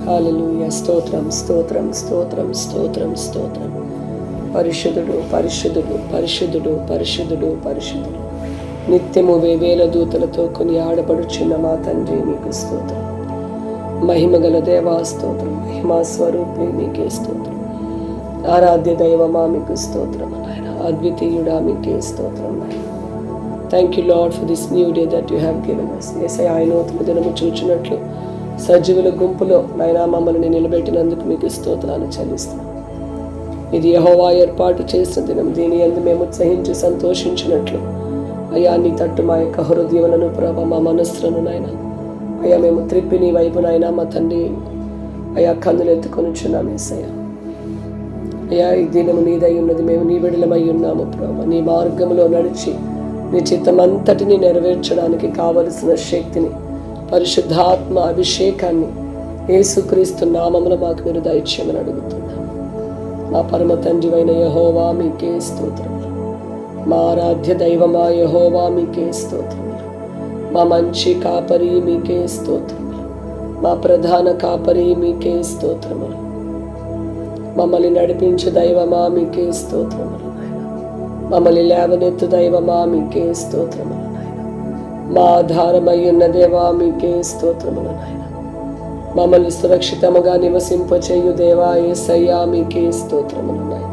హల్లెలూయా. స్తోత్రం స్తోత్రం స్తోత్రం స్తోత్రం స్తోత్రం. పరిశుద్ధుడు పరిశుద్ధుడు పరిశుద్ధుడు పరిశుద్ధుడు పరిశుద్ధుడు. నిత్యము వేవేల దూతలతో కొని ఆడబడుచున్న మా తండ్రి నీకు స్తోత్రం. మహిమగల దేవా స్తోత్రం. మహిమా స్వరూపి నీకే స్తోత్రం. ఆరాధ్య దైవమా మీకు స్తోత్రం నాయన. అద్వితీయుడా మీకే స్తోత్రం నాయన. Thank you lord for this new day that you have given us. యేసయ్యా, ఈ నూతన దినము చూచినట్లు సజీవుల గుంపులో నాయనా మమ్మల్ని నిలబెట్టినందుకు మీకు స్తోత్రాలు చెల్లిస్తున్నాం. ఇది యెహోవా ఏర్పాటు చేసిన దినం. దీని యందు మేము ఉత్సహించి సంతోషించినట్లు అయ్యా నీ తట్టు మా యొక్క హృదయములను ప్రభ మా మనస్సులను నాయన అయ్యా మేము త్రిప్పి నీ వైపు నాయన మా తండ్రి అయ్యా కన్నులు ఎత్తుకొనిచున్నాం. యేసయ్యా, అయ్యా ఈ దినము నీదై ఉన్నది, మేము నీ బిడ్డలమై ఉన్నాము ప్రభ. నీ మార్గంలో నడిచి నీ చిత్తమంతటిని నెరవేర్చడానికి కావలసిన శక్తిని, పరిశుద్ధాత్మ అభిషేకాన్ని యేసుక్రీస్తు నామములో మాకు మీరు దయచేయమని అడుగుతున్నాము. మా పరమ తండ్రివైన యెహోవా మీకే స్తోత్రములు. మా ఆరాధ్య దైవమా యెహోవా మీకే స్తోత్రములు. మా మంచి కాపరి మీకే స్తోత్రములు. మా ప్రధాన కాపరి మీకే స్తోత్రములు. మమ్మల్ని నడిపించు దైవమా మీకే స్తోత్రములు నాయన. మమ్మల్ని లేవనెత్తు దైవమా మీకే స్తోత్రములు నాయన. మా ఆధారమై ఉన్న దేవా మీకే స్తోత్రములు నాయన. మమ్మల్ని సురక్షితముగా నివసింపచేయు దేవా యేసయ్యా మీకే స్తోత్రములు నాయన.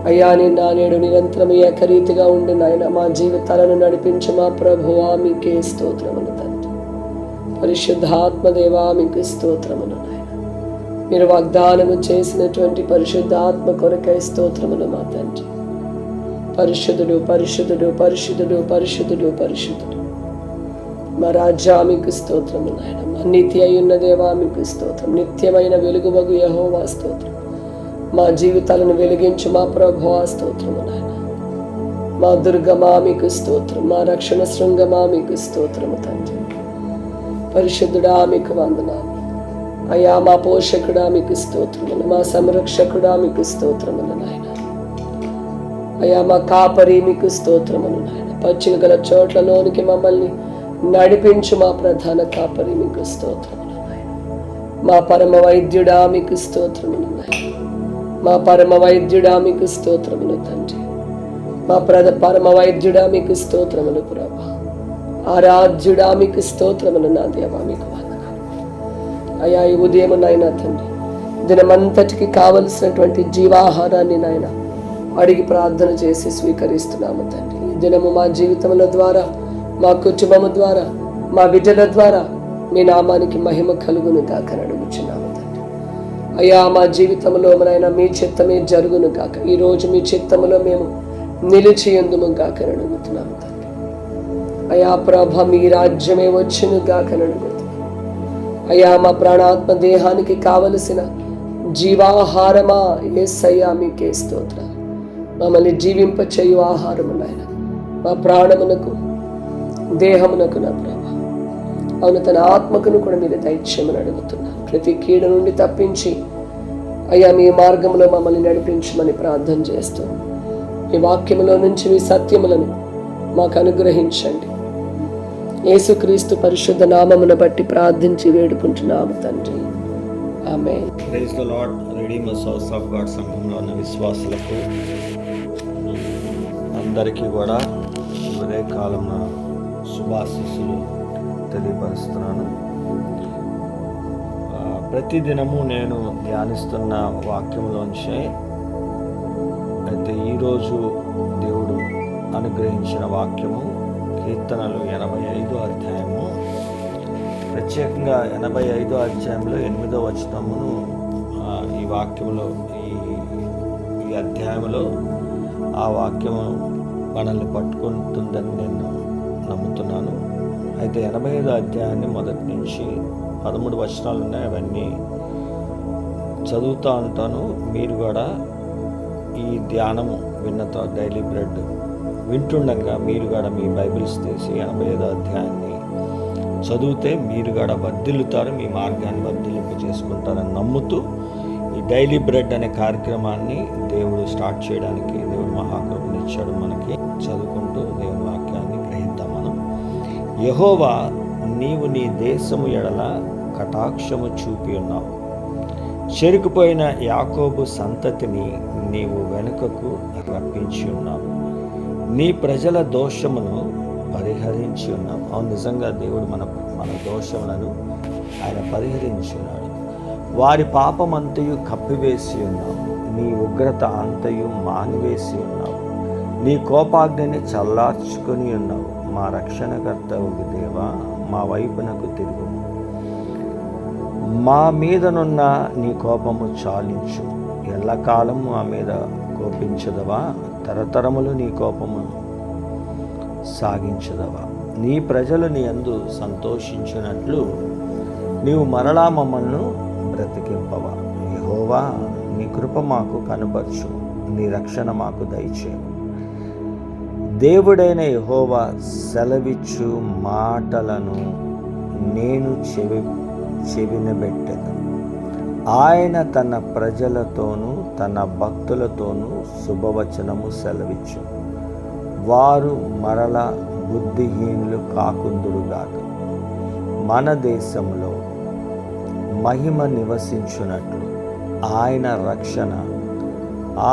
అయ్యా నిన్న నేడు నిరంతరం ఏకరీతిగా ఉండి నాయన మా జీవితాలను నడిపించు మా ప్రభువా మీకే స్తోత్రములు తండ్రి. పరిశుద్ధాత్మ దేవా మీకు స్తోత్రములు నాయన. మీరు వాగ్దానము చేసినటువంటి పరిశుద్ధాత్మ కొరకై స్తోత్రములు మా తండ్రి. పరిశుద్ధుడు పరిశుద్ధుడు పరిశుద్ధుడు పరిశుద్ధుడు పరిశుద్ధుడు. మా రాజా మీకు స్తోత్రము నాయన. మా నీతి అయ్యున్న దేవా మీకు స్తోత్రం. నిత్యమైన వెలుగువగు యెహోవా స్తోత్రం. మా జీవితాలను వెలిగించు మా ప్రభువా స్తోత్రము నాయన. మా దుర్గమా మీకు స్తోత్రం. మా రక్షణ శృంగమా మీకు స్తోత్రము తండ్రి. పరిశుద్ధుడా మీకు వందనాలు. అయ్యా మా పోషకుడా మీకు స్తోత్రములు. మా సంరక్షకుడా మీకు స్తోత్రములు నాయన. అయ్యా మా కాపరి మీకు స్తోత్రములు నాయన. పచ్చిక గల చోట్లలోనికి మమ్మల్ని నడిపించు మా ప్రధాన కాపరి మీకు స్తోత్రములు నాయన. మా పరమ వైద్యుడా మీకు స్తోత్రములు నాయన. మా పరమ వైద్యుడా మీకు స్తోత్రములు తండ్రి. మా పరమ వైద్యుడా మీకు స్తోత్రములు ప్రభా. ఆరాధ్యుడా మీకు స్తోత్రములు నా దేవా మీకు వందనాలు. అయ్యా ఈ ఉదయం నాయన తండ్రి దినమంతటికి కావలసినటువంటి జీవాహారాన్ని నాయన అడిగి ప్రార్థన చేసి స్వీకరిస్తున్నాము తండ్రి. ఈ దినము మా జీవితముల ద్వారా, మా కుటుంబము ద్వారా, మా బిడ్డల ద్వారా మీ నామానికి మహిమ కలుగును గాక అడుగుచున్నాము తండ్రి. అయ్యా మా జీవితంలో నాయన మీ చిత్తమే జరుగును గాక. ఈరోజు మీ చిత్తములో మేము నిలిచి ఎందుము గాక అడుగుతున్నాము తండ్రి. అయ్యా ప్రభ మీ రాజ్యమే వచ్చును గాక అడుగుతున్నాము. అయ్యా మా ప్రాణాత్మ దేహానికి కావలసిన జీవాహారమా యేసయ్యా మీకే స్తోత్రాలు. మమ్మల్ని జీవింప చేయు ఆహారము నాయన మా ప్రాణమునకు దేహమునకు నా ప్రభా అవును తన ఆత్మకును కూడా మీరు దైత్యమని అడుగుతున్నాను. ప్రతి కీడ నుండి తప్పించి అయ్యా మీ మార్గంలో మమ్మల్ని నడిపించమని ప్రార్థన చేస్తూ మీ వాక్యములో నుంచి మీ సత్యములను మాకు అనుగ్రహించండి. యేసుక్రీస్తు పరిశుద్ధ నామమును బట్టి ప్రార్థించి వేడుకుంటున్నాము తండ్రి. Amen. Praise the lord. Redeemer's House of God సంఘంలో ఉన్న విశ్వాసులకు అందరికీ కూడా ఉదయ కాలం శుభాశీస్సులు తెలియపరుస్తున్నాను. ప్రతిదినము నేను ధ్యానిస్తున్న వాక్యంలోంచే అయితే ఈరోజు దేవుడు అనుగ్రహించిన వాక్యము కీర్తనలు 85వ అధ్యాయము, ప్రత్యేకంగా 85వ అధ్యాయంలో 8వ వచనమును ఈ వాక్యంలో ఈ అధ్యాయంలో ఆ వాక్యము మనల్ని పట్టుకుంటుందని నేను నమ్ముతున్నాను. అయితే 85వ అధ్యాయాన్ని మొదటి నుంచి 13 వచనాలు ఉన్నాయి. అవన్నీ చదువుతూ ఉంటాను. మీరు కూడా ఈ ధ్యానము విన్న తర్వాత డైలీ బ్రెడ్ వింటుండగా మీరు కూడా మీ బైబిల్స్ తీసి 85వ అధ్యాయాన్ని చదివితే మీరు కూడా వర్ధిల్లుతారు, మీ మార్గాన్ని వర్ధిల్లింపు చేసుకుంటారని నమ్ముతూ ఈ డైలీ బ్రెడ్ అనే కార్యక్రమాన్ని దేవుడు స్టార్ట్ చేయడానికి దేవుడు మహాకృపనిచ్చాడు మనకి. చదువుకుంటూ దేవుని వాక్యాన్ని గ్రహిద్దాం మనం. యెహోవా నీవు నీ దేశము ఎడల కటాక్షము చూపి ఉన్నావు. చెరుకుపోయిన యాకోబు సంతతిని నీవు వెనుకకు రప్పించి ఉన్నావు. నీ ప్రజల దోషమును పరిహరించి ఉన్నావు. అవును, నిజంగా దేవుడు మన దోషములను ఆయన పరిహరించి ఉన్నాడు. వారి పాపమంతయు కప్పివేసి ఉన్నావు. నీ ఉగ్రత అంతయు మానివేసి ఉన్నావు. నీ కోపాగ్నిని చల్లార్చుకొని ఉన్నావు. మా రక్షణకర్త ఒక దేవా, మా వైపునకు తిరుగు. మా మీదనున్న నీ కోపము చాలించు. ఎల్లకాలం మా మీద కోపించదవా? తరతరములు నీ కోపము సాగించదవా? నీ ప్రజలు నీ యందు సంతోషించినట్లు నీవు మరలా మమ్మల్ని బ్రతికింపవా? యెహోవా, నీ కృప మాకు కనుపరచు. నీ రక్షణ మాకు దయచేయము. దేవుడైన యెహోవా సెలవిచ్చు మాటలను నేను చెవినబెట్టెదను. ఆయన తన ప్రజలతోనూ తన భక్తులతోనూ శుభవచనము సెలవిచ్చు. వారు మరల బుద్ధిహీనులు కాకుందురుగాక. మన దేశంలో మహిమ నివసించున్నట్లు ఆయన రక్షణ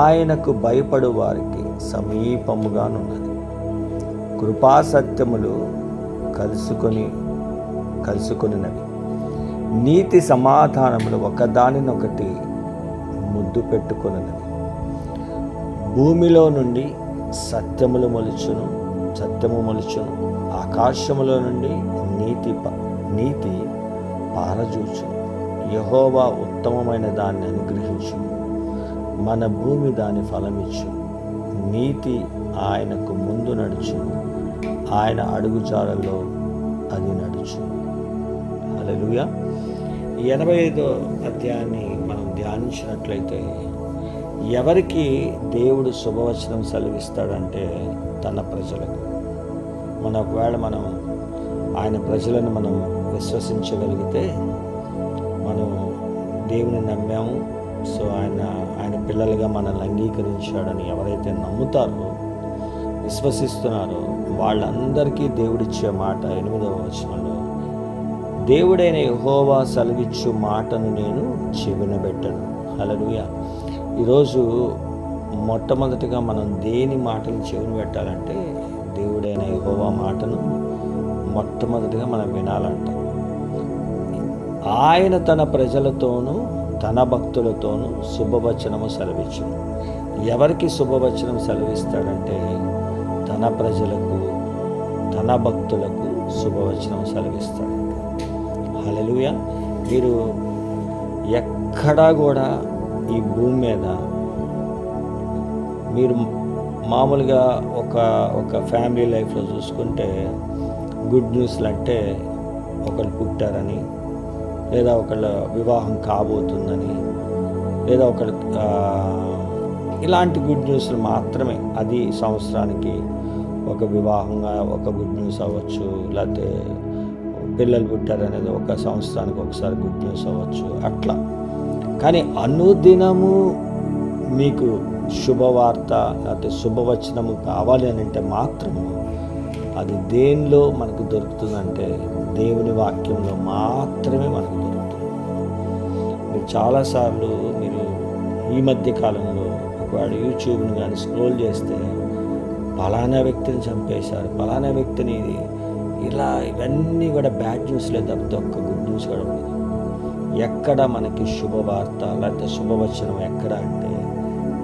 ఆయనకు భయపడు వారికి సమీపముగానున్నది. కృపాసత్యములు కలుసుకొనినవి. నీతి సమాధానములు ఒకదానినొకటి ముద్దు పెట్టుకొనినవి. భూమిలో నుండి సత్యము మొలుచును. ఆకాశములో నుండి నీతి పారజూచును. యెహోవా ఉత్తమమైన దాన్ని అనుగ్రహించును. మన భూమి దాని ఫలమిచ్చు. నీతి ఆయనకు ముందు నడుచును. ఆయన అడుగుజాడల్లో అది నడుచును. హల్లెలూయా. 85వ అధ్యాయాన్ని మనం ధ్యానించినట్లయితే, ఎవరికి దేవుడు శుభవచనం సెలవిస్తాడంటే తన ప్రజలకు. ఒకవేళ మనం ఆయన ప్రజలను మనం విశ్వసించగలిగితే, మనం దేవుని నమ్మాము, సో ఆయన పిల్లలుగా మనల్ని అంగీకరించాడని ఎవరైతే నమ్ముతారో, విశ్వసిస్తున్నారో, వాళ్ళందరికీ దేవుడిచ్చే మాట 8వ వచనంలో, దేవుడైన యెహోవా సెలవిచ్చు మాటను నేను చెవినబెట్టను. హల్లెలూయా. ఈరోజు మొట్టమొదటిగా మనం దేని మాటలు చెవిన పెట్టాలంటే, దేవుడైన యెహోవా మాటను మొట్టమొదటిగా మనం వినాలంట. ఆయన తన ప్రజలతోనూ తన భక్తులతోనూ శుభవచనము సెలవిచ్చును. ఎవరికి శుభవచనం సెలవిస్తాడంటే తన ప్రజలకు, తన భక్తులకు శుభవచనం సెలవిస్తాడంట. హల్లెలూయా. మీరు ఎక్కడా కూడా ఈ భూమి మీద మీరు మామూలుగా ఒక ఫ్యామిలీ లైఫ్లో చూసుకుంటే గుడ్ న్యూస్లు అంటే ఒకళ్ళు పుట్టారని, లేదా ఒకళ్ళ వివాహం కాబోతుందని, లేదా ఒకళ్ళు ఇలాంటి గుడ్ న్యూస్లు మాత్రమే. అది సంవత్సరానికి ఒక వివాహంగా ఒక గుడ్ న్యూస్ అవ్వచ్చు, లేకపోతే పిల్లలు పుట్టారనేది ఒక సంవత్సరానికి ఒకసారి గుడ్ న్యూస్ అవ్వచ్చు, అట్లా. కానీ అనుదినము మీకు శుభవార్త లేకపోతే శుభవచనము కావాలి అని అంటే మాత్రము అది దేనిలో మనకు దొరుకుతుందంటే దేవుని వాక్యంలో మాత్రమే మనకు దొరుకుతుంది. మీరు చాలాసార్లు మీరు ఈ మధ్య కాలంలో ఒకవేళ యూట్యూబ్ని కానీ స్క్రోల్ చేస్తే పలానా వ్యక్తిని చంపేశారు, పలానా వ్యక్తిని ఇలా, ఇవన్నీ కూడా బ్యాడ్ న్యూస్లే తప్పితే ఒక్క గుడ్ న్యూస్ కూడా ఉండదు. ఎక్కడ మనకి శుభవార్త లేకపోతే శుభవచనం ఎక్కడ అంటే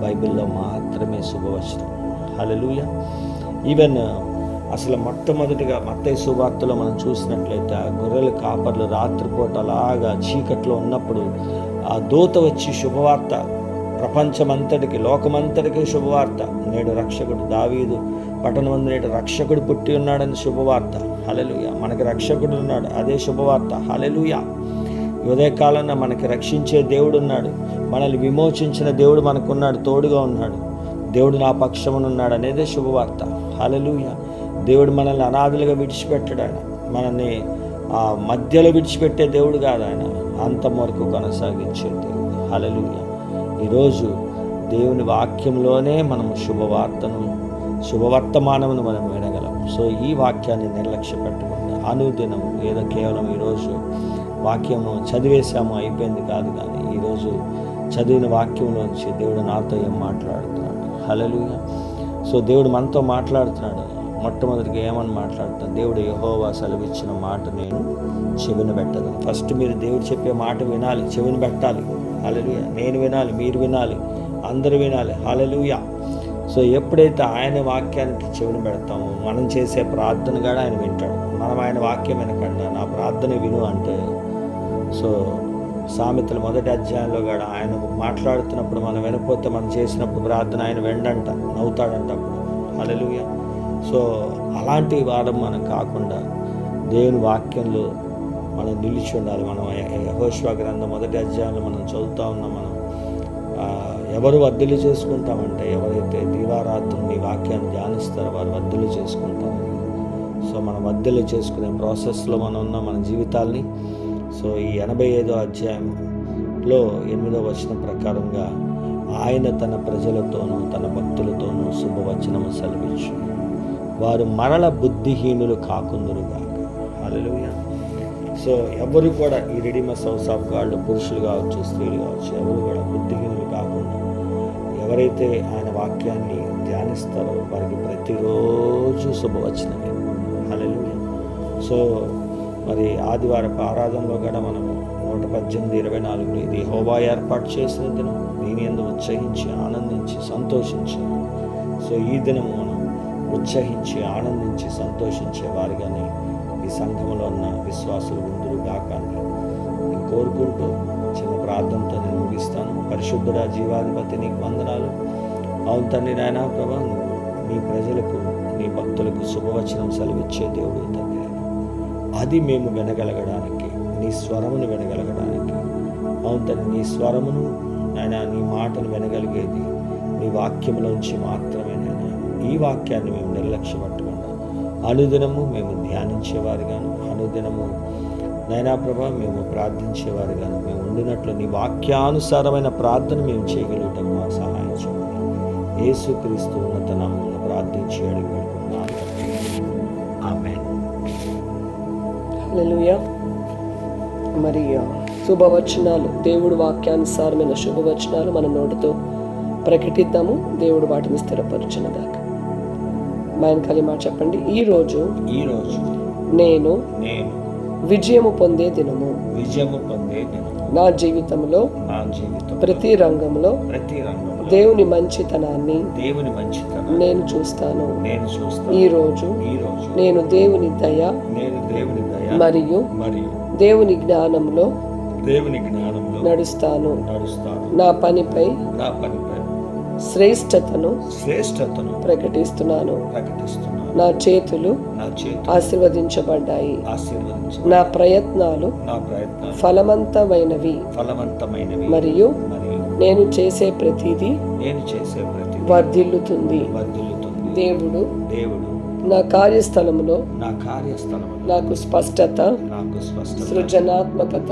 బైబిల్లో మాత్రమే శుభవచనం. హల్లెలూయా. ఈవెన్ అసలు మొట్టమొదటిగా మత్తయి సువార్తలో మనం చూసినట్లయితే ఆ గొర్రెల కాపర్లు రాత్రిపూట అలాగా చీకట్లో ఉన్నప్పుడు ఆ దూత వచ్చి శుభవార్త ప్రపంచమంతటికి, లోకమంతటికి శుభవార్త, నేడు రక్షకుడు దావీదు పట్టణమందు నేడు రక్షకుడు పుట్టి ఉన్నాడని శుభవార్త. హల్లెలూయా. మనకి రక్షకుడు ఉన్నాడు, అదే శుభవార్త. హల్లెలూయా. ఉదయకాలంలో మనకి రక్షించే దేవుడు ఉన్నాడు, మనల్ని విమోచించిన దేవుడు మనకున్నాడు, తోడుగా ఉన్నాడు. దేవుడు నా పక్షమునున్నాడు అనేదే శుభవార్త. హల్లెలూయా. దేవుడు మనల్ని అనాథులుగా విడిచిపెట్టాడు. ఆయన మనల్ని ఆ మధ్యలో విడిచిపెట్టే దేవుడు కాదు, ఆయన అంతం వరకు కొనసాగించే దేవుడు. హల్లెలూయా. ఈరోజు దేవుని వాక్యంలోనే మనం శుభవర్తమానమును మనం వినగలం. సో ఈ వాక్యాన్ని నిర్లక్ష్య పెట్టకుండా అనుదినం, ఏదో కేవలం ఈరోజు వాక్యము చదివేశాము అయిపోయింది కాదు, కానీ ఈరోజు చదివిన వాక్యంలోంచి దేవుడు నాతో ఏం మాట్లాడుతున్నాడు. హల్లెలూయా. సో దేవుడు మనతో మాట్లాడుతున్నాడు. మొట్టమొదటిగా ఏమని మాట్లాడుతాను? దేవుడు యెహోవా సెలవిచ్చిన మాట నేను చెవిన పెట్టదు. ఫస్ట్ మీరు దేవుడు చెప్పే మాట వినాలి, చెవిన పెట్టాలి. హల్లెలూయా. నేను వినాలి, మీరు వినాలి, అందరూ వినాలి. హల్లెలూయా. సో ఎప్పుడైతే ఆయన వాక్యానికి చెవిన పెడతామో మనం చేసే ప్రార్థన కూడా ఆయన వింటాడు. మనం ఆయన వాక్యం వినకుండా నా ప్రార్థన విను అంటే, సో సామెతల 1వ అధ్యాయంలో కూడా ఆయన మాట్లాడుతున్నప్పుడు మనం వినకపోతే మనం చేసినప్పుడు ప్రార్థన ఆయన వెండంట, నవ్వుతాడంట అప్పుడు. హల్లెలూయా. సో అలాంటి వారం మనం కాకుండా దేవుని వాక్యంలో మనం నిలిచి ఉండాలి. మనం యెహోషువ గ్రంథం 1వ అధ్యాయంలో మనం చదువుతూ ఉన్నాం. మనం ఎవరు వర్ధిల్లు చేసుకుంటామంటే ఎవరైతే దీవారాత్రులు నీ వాక్యాన్ని ధ్యానిస్తారో వారు వర్ధిల్లు చేసుకుంటామని. సో మనం వర్ధిల్లు చేసుకునే ప్రాసెస్లో మనం ఉన్న మన జీవితాల్ని. సో ఈ 85వ అధ్యాయంలో 8వ వచనం ప్రకారంగా ఆయన తన ప్రజలతోనూ తన భక్తులతోనూ శుభవచనము సెలవిచ్చు, వారు మరల బుద్ధిహీనులు కాకుందురుగాక. హల్లెలూయా. సో ఎవరు కూడా ఈ రెడీమస్ హౌస్ ఆఫ్ గాడ్ పురుషులు కావచ్చు, స్త్రీలు కావచ్చు, ఎవరు కూడా బుద్ధిహీనులు కాకుండా ఎవరైతే ఆయన వాక్యాన్ని ధ్యానిస్తారో వారికి ప్రతిరోజు శుభవచనమే. హల్లెలూయా. సో మరి ఆదివారపు ఆరాధనలో కూడా మనము 118:24 ఇది యెహోవా ఏర్పాటు చేసిన దినం, దీని యందు ఉత్సహించి ఆనందించి సంతోషించి. సో ఈ దినము మనం ఉత్సహించి ఆనందించి సంతోషించే వారిగానే ఈ సంఘంలో ఉన్న విశ్వాసులు ముందురు గాకాన్ని నేను కోరుకుంటూ చిన్న ప్రార్థనతో నేను ముగిస్తాను. పరిశుద్ధుడా, జీవాధిపతి, నీకు వందనాలు. అవును తండ్రి, నాయనా ప్రభా, నీ ప్రజలకు నీ భక్తులకు శుభవచనం సెలవిచ్చే దేవుడు తండ్రి. అది మేము వినగలగడానికి, నీ స్వరమును వినగలగడానికి, అవును తండ్రి, నీ స్వరమును నాయన నీ మాటలు వినగలిగేది నీ వాక్యములోంచి మాత్రమే. నాయన ఈ వాక్యాన్ని మేము నిర్లక్ష్యపట్టకుండా అనుదినము మేము ధ్యానించేవారుగాను, అనుదినము నైనా ప్రభా మేము ప్రార్థించేవారుగాను మేము ఉండినట్లు నీ వాక్యానుసారమైన ప్రార్థన మేము చేయగలుగుతాము. మాకు సహాయం చేయండి. యేసుక్రీస్తు ఉన్నత నామమున ప్రార్థించి అడిగి పెడుతున్నాను. ఆమేన్. హల్లెలూయా. మరి శుభవచనాలు, దేవుడు వాక్యానుసారమైన శుభవచనాలు మన నోటితో ప్రకటిద్దాము. దేవుడు వాటిని స్థిరపరచునుగాక. మాయనకాలి మాట చెప్పండి. ఈరోజు నేను విజయము పొందే దినము. నా జీవితంలో ప్రతి రంగంలో దేవుని మంచితనాన్ని నేను చూస్తాను. ఈ రోజు నేను దేవుని దయ మరియు దేవుని జ్ఞానంలో నడుస్తాను. నా పనిపై శ్రేష్టతను ప్రకటిస్తున్నాను. నా చేతులు ఆశీర్వదించబడ్డాయి. నా ప్రయత్నాలు ఫలవంతమైనవి మరియు నేను చేసే ప్రతిదీ వర్ధిల్లుతుంది. దేవుడు నా కార్యస్థలములో నాకు స్పష్టత, సృజనాత్మకత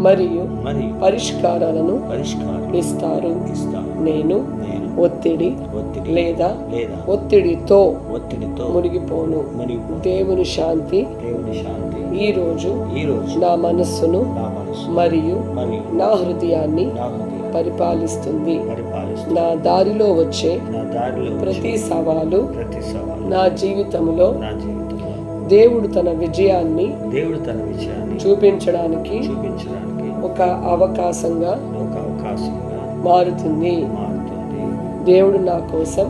మరియు పరిష్కారాలను ఇస్తారు. నేను ఒత్తిడి లేదా ఒత్తిడితో మునిగిపోను. దేవుని శాంతి ఈ రోజు నా మనస్సును మరియు నా హృదయాన్ని పరిపాలిస్తుంది. నా దారిలో వచ్చే ప్రతి సవాలు నా జీవితంలో దేవుడు తన విజయాన్ని చూపించడానికి ఒక అవకాశంగా మారుతుంది. దేవుడు నా కోసం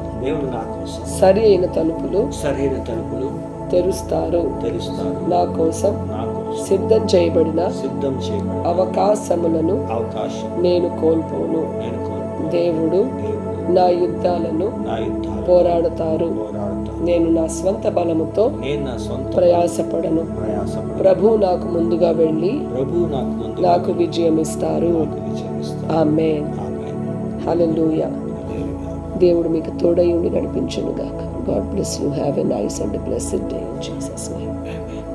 సరి అయిన తలుపులు తెరుస్తారు. నా కోసం సిద్ధం చేయబడిన అవకాశములను నేను కోల్పోను. దేవుడు నా యుద్ధాలను పోరాడతారు. నేను నా స్వంత బలముతో ప్రయాసపడను. ప్రభు నాకు ముందుగా వెళ్ళి నాకు విజయం ఇస్తారు. ఆమేన్. హల్లెలూయా. దేవుడు మీకు తోడై ఉండి నడిపించును గాక. God bless you. Have a nice and a blessed day in Jesus' name. Amen.